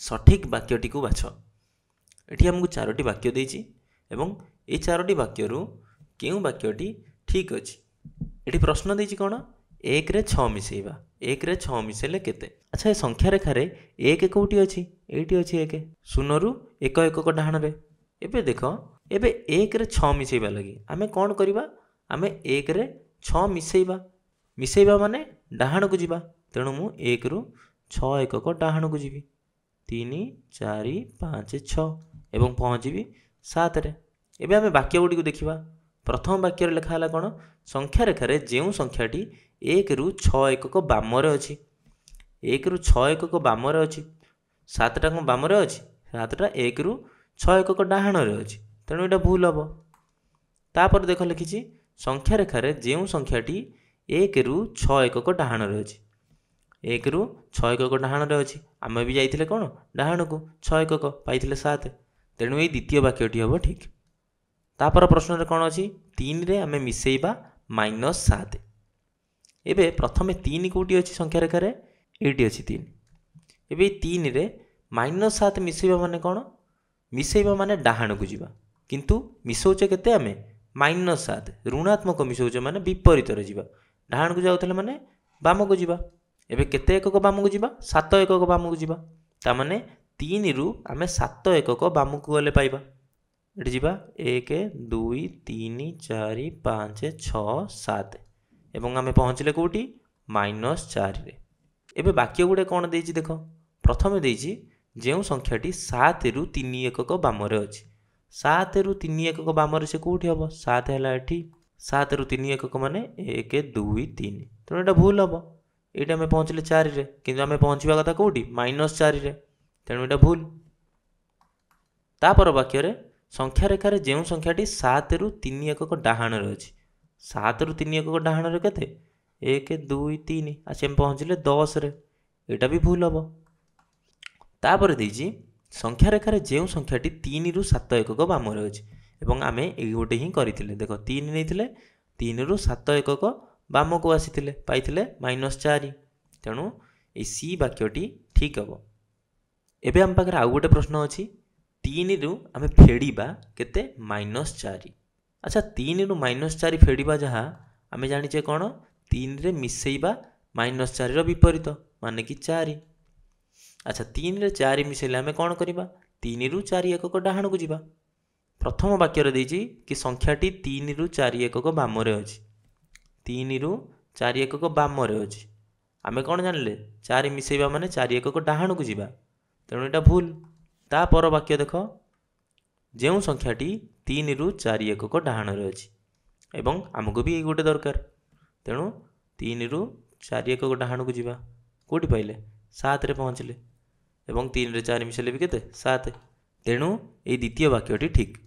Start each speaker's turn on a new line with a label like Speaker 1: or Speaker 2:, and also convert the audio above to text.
Speaker 1: सठिक वाक्यटी को बाछ। एठी हमको चारोटी वाक्य देछि एवं ए चारोटी वाक्यरू केउ वाक्यटी ठीक अछि। एठी प्रश्न देछि कोन 1 रे 6 मिसेइबा 1 रे 6 मिसेले केते। अच्छा ए संख्या रेखा रे 1 कोठी अछि एठी अछि 1 0 रु 1 1 को डाहण रे। एबे देखो एबे 1 रे 6 मिसेइबा लागि आमे कोन करिबा आमे 1 रे 6 मिसेइबा मिसेइबा माने डाहण को जिबा तेणु मु 1 रु 6 1 को डाहण को जिबी 3 4 5 6 एवं पहुँचबी 7 रे। एबे आमे वाक्य गुडी को देखिबा। प्रथम वाक्य रे लिखा हला कोन संख्या रेखा रे जेउ संख्याटी 1 रु 6 1 को बाम रे अछि 1 रु 6 1 को बाम रे अछि 7 टा को बाम रे अछि 7 टा 1 रु 6 1 को डाहण रे अछि तेणु एटा भूल हबो। तापर देखो लिखिछि संख्या रेखा रे जेउ संख्याटी 1 रु 6 1 को डाहण रे अछि 1 रु 6 1 को डाहण रे अछि आमे भी जाइथिले कोन डाहण को 6 1 को पाइथिले 7 तेणु ए द्वितीय वाक्यटी हबो ठीक। तापर प्रश्न रे कोन अछि 3 रे आमे मिसेइबा -7 एबे प्रथमे 3 कोटी अछि संख्या रेखा रे एटी अछि 3 एबे 3 रे -7 मिसेइबा माने कोन मिसेइबा माने डाहण को जिबा किंतु मिसौचे केते आमे -7 ऋणात्मक मिसौचे माने विपरीत रे जिबा डाहण को जाउतले माने बाम को जिबा एबे केते 1 को बाम को जिबा 7 1 को बाम को जिबा ता माने 3 रु आमे 7 1 को बाम को गले पाइबा एठी जिबा 1 2 3 4 5 6 7 एवं आमे पहुँचले कोठी -4 रे। एबे वाक्य गुडे कोन देछि देखो प्रथमे देछि जेउ संख्याटी 7 रु 3 1 को बाम रे अछि 7 रु 3 1 को बाम रे से कोठी हबो 7 हला एठी 7 रु 3 1 को माने 1 2 3 तो एटा भूल हबो एटा आमे पहुँचले 4 रे किंतु आमे पहुँचबा कथा कोठी -4 रे तेणु एटा भूल। तापर वाक्य रे संख्या रेखा रे जेउ संख्याटी 7 रु 3 1 को डाहण रे अछि 7 रु 3 1 को डाहण रे केते 1 2 3 आसे हम पहुँचले 10 रे एटा भी भूल हबो। तापर देछि संख्या रेखा रे जेउ संख्याटी 3 रु 7 1 को बाम रे अछि एवं आमे एई गोटे ही करिथिले देखो 3 नेथिले 3 रु 7 1 को बाम को आसीथिले पाइथिले -4 तेणु ए सी वाक्यटी ठीक हबो। एबे हम पाखरे आ गोटे प्रश्न अछि 3 रु आमे फेडिबा केते -4 अच्छा 3 रु -4 फेडिबा जहा आमे जानिचे कोन 3 रे मिसेइबा -4 रो विपरीत माने कि 4 अच्छा 3 रे 4 मिसेले आमे कोन करिबा 3 रु 4 1 को डाहण को जिबा। प्रथम वाक्य रे देछि कि संख्याटी 3 रु 4 1 को बाम रे अछि 3 रु 4 1 को बाम रे अछि आमे कोन जानले 4 मिसेइबा माने 4 1 को डाहण को जिबा तेणु एटा भूल। ता पर वाक्य देखो जेउ संख्याटी 3 रु 4 1 को डाहण रे अछि एवं हमको भी ए गोटे दरकार तेणु 3 रु 4 1 को डाहण को जिबा कोठी पाइले 7 रे पहुँचले एवं 3 रे 4 मिसेले भी केते 7 तेणु ए द्वितीय वाक्यटी ठीक।